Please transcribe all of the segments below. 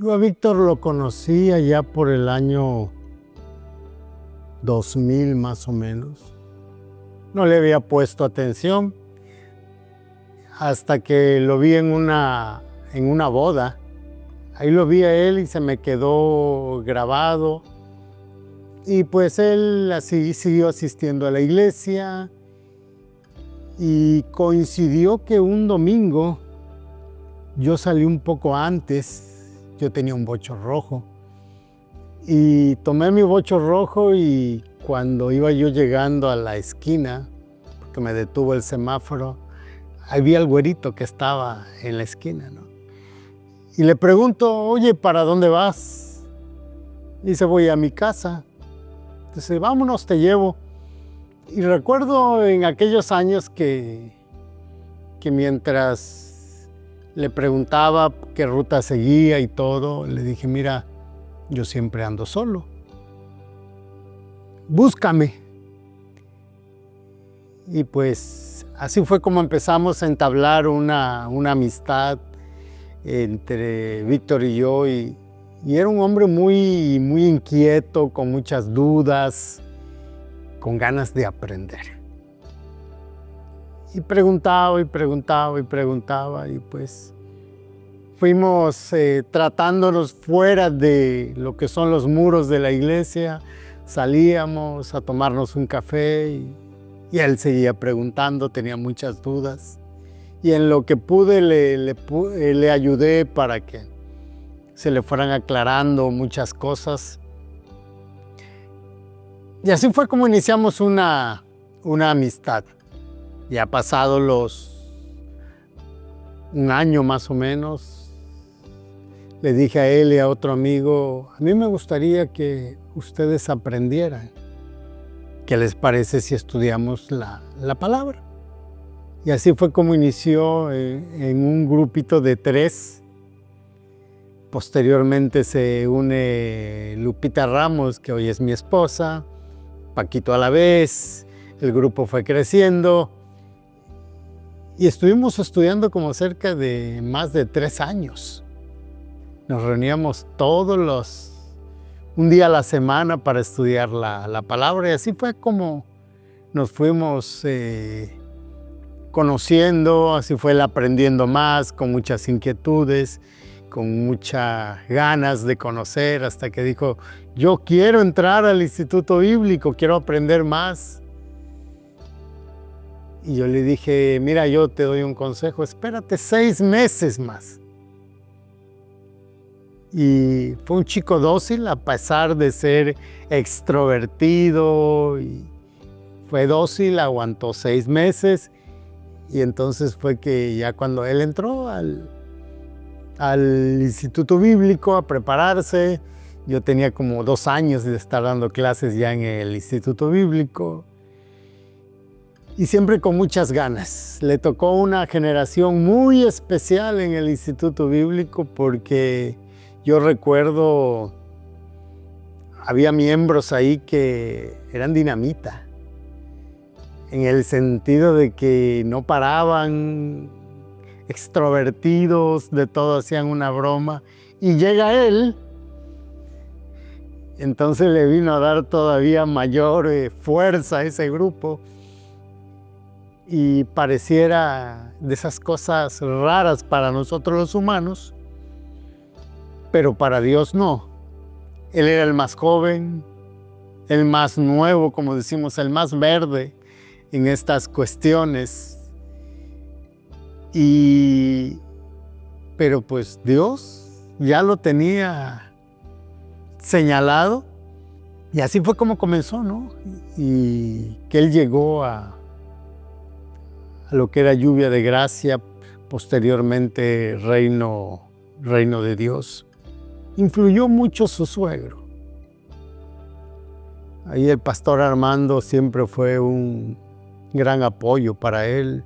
Yo a Víctor lo conocí allá por el año 2000 más o menos. No le había puesto atención hasta que lo vi en una boda. Ahí lo vi a él y se me quedó grabado. Y pues él así siguió asistiendo a la iglesia. Y coincidió que un domingo yo salí un poco antes. Yo tenía un bocho rojo. Y tomé mi bocho rojo y cuando iba yo llegando a la esquina, porque me detuvo el semáforo, ahí vi al güerito que estaba en la esquina, ¿no? Y le pregunto, oye, ¿para dónde vas? Dice, voy a mi casa. Dice, vámonos, te llevo. Y recuerdo en aquellos años que mientras le preguntaba qué ruta seguía y todo, le dije, mira, yo siempre ando solo. Búscame. Y pues así fue como empezamos a entablar una amistad entre Víctor y yo. Y era un hombre muy inquieto, con muchas dudas, con ganas de aprender. Y preguntaba y preguntaba y preguntaba y pues fuimos tratándonos fuera de lo que son los muros de la iglesia. Salíamos a tomarnos un café y él seguía preguntando, tenía muchas dudas. Y en lo que pude le ayudé para que se le fueran aclarando muchas cosas. Y así fue como iniciamos una amistad. Ya pasado un año más o menos, le dije a él y a otro amigo, a mí me gustaría que ustedes aprendieran. ¿Qué les parece si estudiamos la palabra? Y así fue como inició en un grupito de 3. Posteriormente se une Lupita Ramos, que hoy es mi esposa, Paquito a la vez. El grupo fue creciendo y estuvimos estudiando como cerca de más de 3 años. Nos reuníamos un día a la semana para estudiar la palabra, y así fue como nos fuimos conociendo, así fue él aprendiendo más, con muchas inquietudes, con muchas ganas de conocer, hasta que dijo, yo quiero entrar al Instituto Bíblico, quiero aprender más. Y yo le dije, mira, yo te doy un consejo, espérate 6 meses más. Y fue un chico dócil, a pesar de ser extrovertido, y fue dócil, aguantó 6 meses. Y entonces fue que ya cuando él entró al Instituto Bíblico a prepararse, yo tenía como 2 años de estar dando clases ya en el Instituto Bíblico. Y siempre con muchas ganas. Le tocó una generación muy especial en el Instituto Bíblico porque yo recuerdo, había miembros ahí que eran dinamita, en el sentido de que no paraban, extrovertidos, de todo hacían una broma. Y llega él, entonces le vino a dar todavía mayor fuerza a ese grupo. Y pareciera de esas cosas raras para nosotros los humanos, pero para Dios no. Él era el más joven, el más nuevo, como decimos, el más verde en estas cuestiones. Pero pues Dios ya lo tenía señalado, y así fue como comenzó, ¿no? Y que él llegó a lo que era Lluvia de Gracia, posteriormente Reino de Dios. Influyó mucho su suegro. Ahí el pastor Armando siempre fue un gran apoyo para él,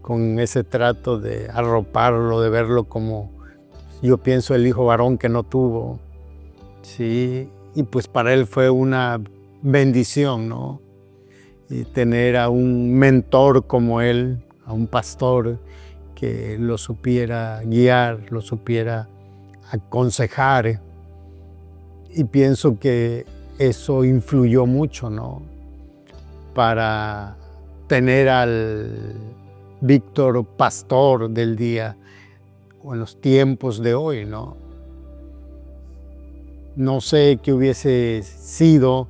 con ese trato de arroparlo, de verlo como, yo pienso, el hijo varón que no tuvo. Sí, y pues para él fue una bendición, ¿no? Y tener a un mentor como él, a un pastor que lo supiera guiar, lo supiera aconsejar, y pienso que eso influyó mucho, ¿no? Para tener al Víctor pastor del día o en los tiempos de hoy, ¿no? No sé qué hubiese sido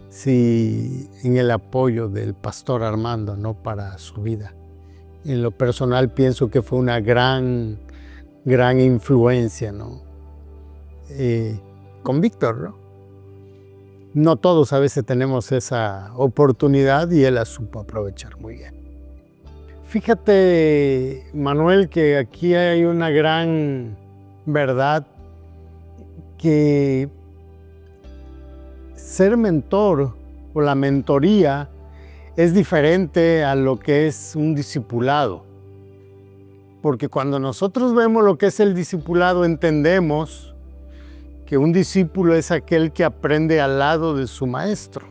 si en el apoyo del pastor Armando, ¿no? Para su vida. En lo personal pienso que fue una gran influencia, ¿no? Con Víctor, ¿no? No todos a veces tenemos esa oportunidad y él la supo aprovechar muy bien. Fíjate, Manuel, que aquí hay una gran verdad, que ser mentor o la mentoría es diferente a lo que es un discipulado. Porque cuando nosotros vemos lo que es el discipulado, entendemos que un discípulo es aquel que aprende al lado de su maestro.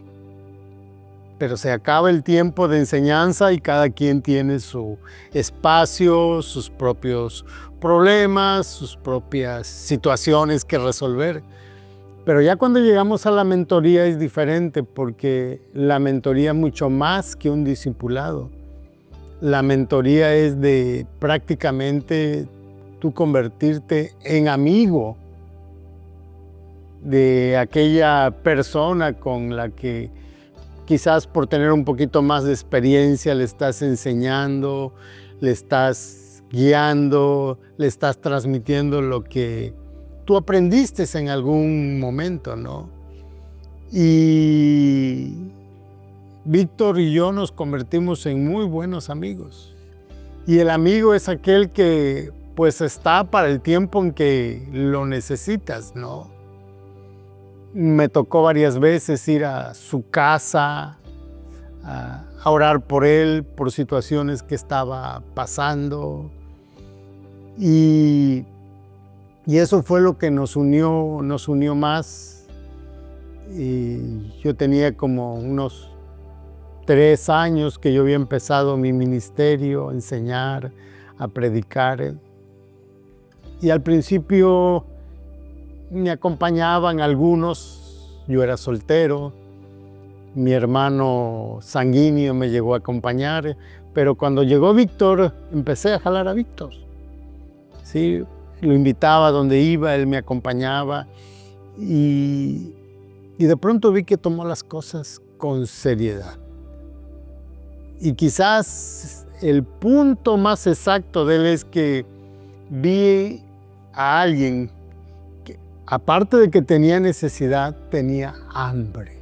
Pero se acaba el tiempo de enseñanza y cada quien tiene su espacio, sus propios problemas, sus propias situaciones que resolver. Pero ya cuando llegamos a la mentoría es diferente, porque la mentoría es mucho más que un discipulado. La mentoría es de prácticamente tú convertirte en amigo de aquella persona con la que quizás por tener un poquito más de experiencia le estás enseñando, le estás guiando, le estás transmitiendo lo que tú aprendiste en algún momento, ¿no? Y Víctor y yo nos convertimos en muy buenos amigos. Y el amigo es aquel que pues está para el tiempo en que lo necesitas, ¿no? Me tocó varias veces ir a su casa a orar por él, por situaciones que estaba pasando. Y eso fue lo que nos unió más. Y yo tenía como unos 3 años que yo había empezado mi ministerio, a enseñar, a predicar. Y al principio me acompañaban algunos, yo era soltero, mi hermano sanguíneo me llegó a acompañar, pero cuando llegó Víctor, empecé a jalar a Víctor. ¿Sí? Lo invitaba donde iba, él me acompañaba, y de pronto vi que tomó las cosas con seriedad. Y quizás el punto más exacto de él es que vi a alguien que, aparte de que tenía necesidad, tenía hambre.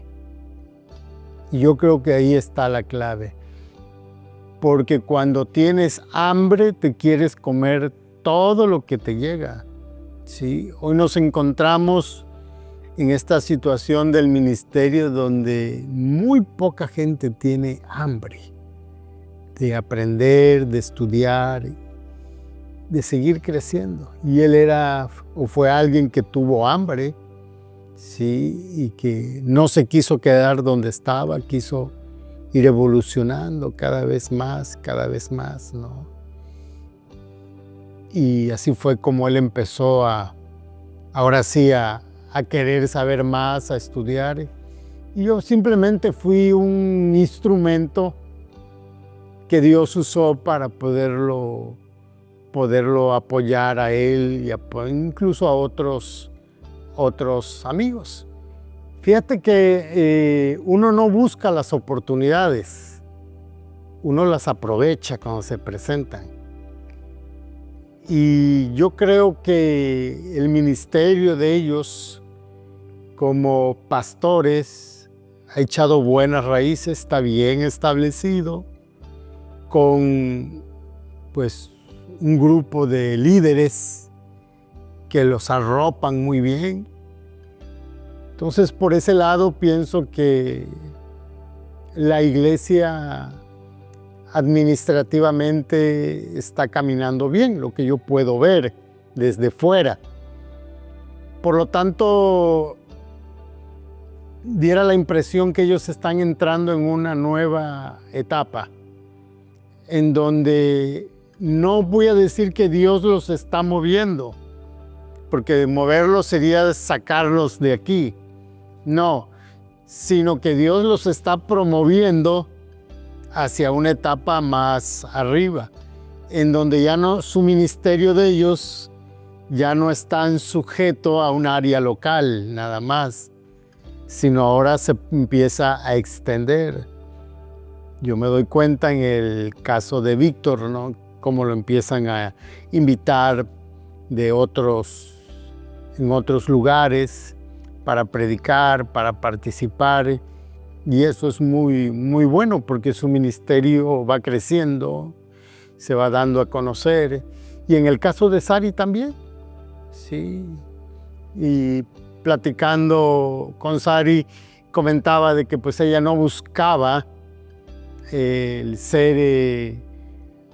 Y yo creo que ahí está la clave. Porque cuando tienes hambre, te quieres comer todo lo que te llega. ¿Sí? Hoy nos encontramos en esta situación del ministerio donde muy poca gente tiene hambre de aprender, de estudiar, de seguir creciendo. Y él era o fue alguien que tuvo hambre, ¿sí? Y que no se quiso quedar donde estaba, quiso ir evolucionando cada vez más, ¿no? Y así fue como él empezó ahora sí a querer saber más, a estudiar. Y yo simplemente fui un instrumento que Dios usó para poderlo apoyar a él y incluso a otros amigos. Fíjate que uno no busca las oportunidades, uno las aprovecha cuando se presentan. Y yo creo que el ministerio de ellos como pastores ha echado buenas raíces, está bien establecido, con pues un grupo de líderes que los arropan muy bien. Entonces, por ese lado pienso que la iglesia administrativamente está caminando bien, lo que yo puedo ver desde fuera. Por lo tanto, diera la impresión que ellos están entrando en una nueva etapa, en donde no voy a decir que Dios los está moviendo, porque moverlos sería sacarlos de aquí. No, sino que Dios los está promoviendo hacia una etapa más arriba, en donde ya no, su ministerio de ellos ya no están sujeto a un área local nada más, sino ahora se empieza a extender. Yo me doy cuenta en el caso de Víctor, ¿no? Cómo lo empiezan a invitar en otros lugares para predicar, para participar. Y eso es muy, muy bueno porque su ministerio va creciendo, se va dando a conocer. Y en el caso de Sari también, sí. Y platicando con Sari, comentaba de que pues ella no buscaba el ser,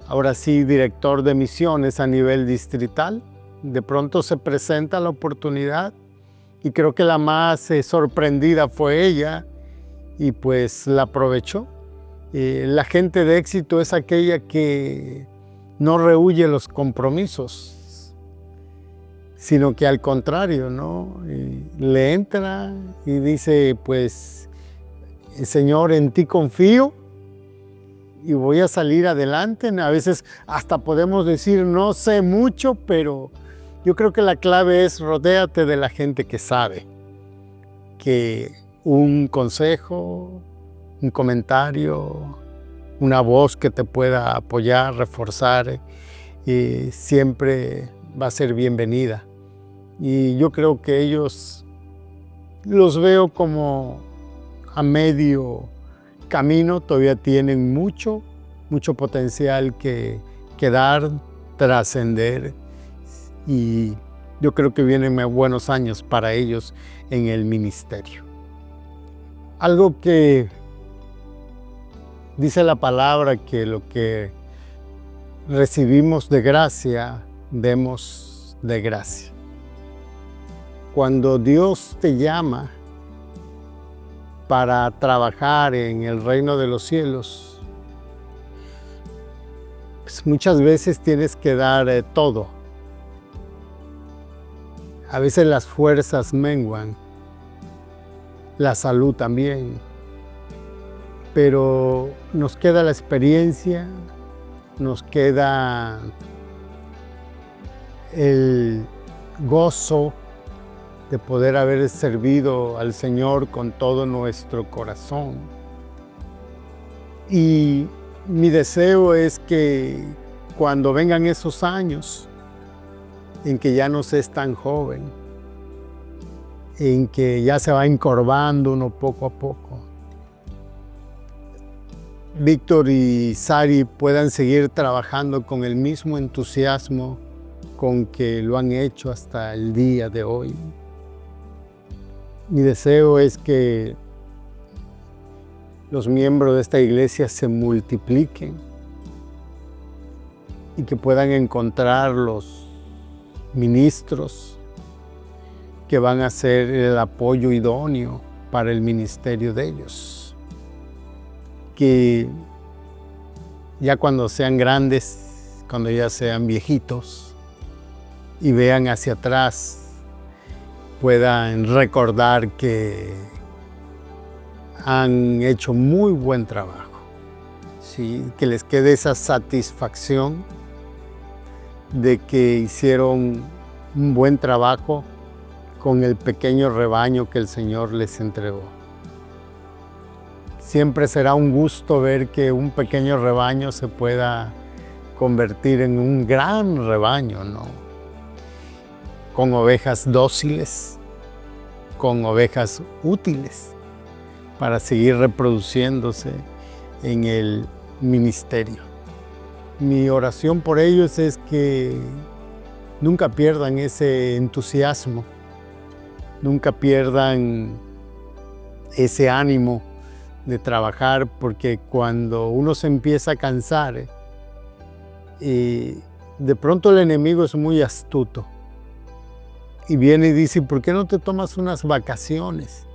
ahora sí, director de misiones a nivel distrital. De pronto se presenta la oportunidad y creo que la más sorprendida fue ella y pues la aprovechó. La gente de éxito es aquella que no rehúye los compromisos, sino que al contrario, ¿no? Le entra y dice, pues, Señor, en ti confío y voy a salir adelante. A veces hasta podemos decir, no sé mucho, pero yo creo que la clave es rodéate de la gente que sabe, que un consejo, un comentario, una voz que te pueda apoyar, reforzar, siempre va a ser bienvenida. Y yo creo que ellos los veo como a medio camino, todavía tienen mucho potencial que dar, trascender, y yo creo que vienen buenos años para ellos en el ministerio. Algo que dice la palabra, que lo que recibimos de gracia, demos de gracia. Cuando Dios te llama para trabajar en el reino de los cielos, pues muchas veces tienes que dar todo. A veces las fuerzas menguan, la salud también, pero nos queda la experiencia, nos queda el gozo de poder haber servido al Señor con todo nuestro corazón. Y mi deseo es que cuando vengan esos años en que ya no se es tan joven, en que ya se va encorvando uno poco a poco, Víctor y Sari puedan seguir trabajando con el mismo entusiasmo con que lo han hecho hasta el día de hoy. Mi deseo es que los miembros de esta iglesia se multipliquen y que puedan encontrar los ministros que van a ser el apoyo idóneo para el ministerio de ellos. Que ya cuando sean grandes, cuando ya sean viejitos y vean hacia atrás, puedan recordar que han hecho muy buen trabajo, ¿sí? Que les quede esa satisfacción de que hicieron un buen trabajo con el pequeño rebaño que el Señor les entregó. Siempre será un gusto ver que un pequeño rebaño se pueda convertir en un gran rebaño, ¿no? Con ovejas dóciles, con ovejas útiles para seguir reproduciéndose en el ministerio. Mi oración por ellos es que nunca pierdan ese entusiasmo, nunca pierdan ese ánimo de trabajar, porque cuando uno se empieza a cansar, de pronto el enemigo es muy astuto y viene y dice, ¿por qué no te tomas unas vacaciones?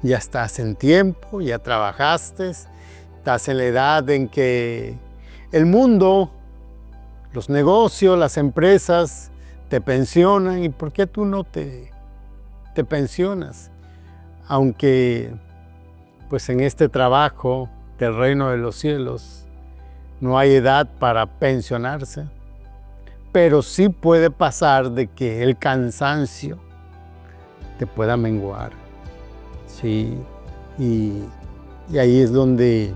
Ya estás en tiempo, ya trabajaste, estás en la edad en que el mundo, los negocios, las empresas te pensionan, ¿y por qué tú no te pensionas? Aunque pues en este trabajo del reino de los cielos no hay edad para pensionarse, pero sí puede pasar de que el cansancio te pueda menguar, ¿sí? Y ahí es donde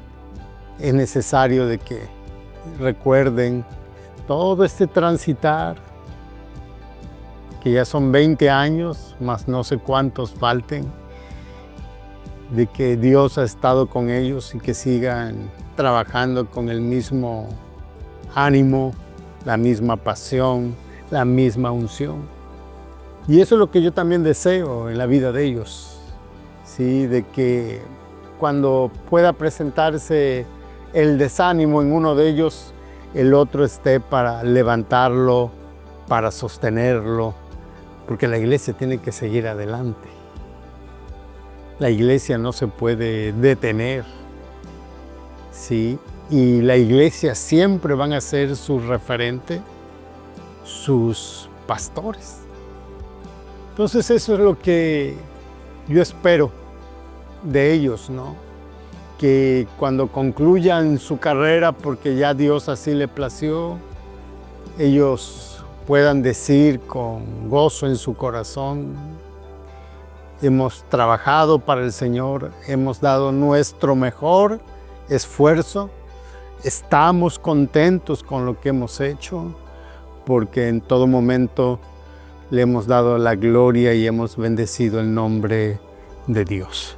es necesario de que recuerden todo este transitar, que ya son 20 años, más no sé cuántos falten, de que Dios ha estado con ellos y que sigan trabajando con el mismo ánimo, la misma pasión, la misma unción. Y eso es lo que yo también deseo en la vida de ellos, ¿sí? De que cuando pueda presentarse el desánimo en uno de ellos, el otro esté para levantarlo, para sostenerlo, porque la iglesia tiene que seguir adelante. La iglesia no se puede detener, ¿sí? Y la iglesia siempre van a ser su referente, sus pastores. Entonces eso es lo que yo espero de ellos, ¿no? Que cuando concluyan su carrera, porque ya Dios así le plació, ellos puedan decir con gozo en su corazón: hemos trabajado para el Señor, hemos dado nuestro mejor esfuerzo, estamos contentos con lo que hemos hecho, porque en todo momento le hemos dado la gloria y hemos bendecido el nombre de Dios.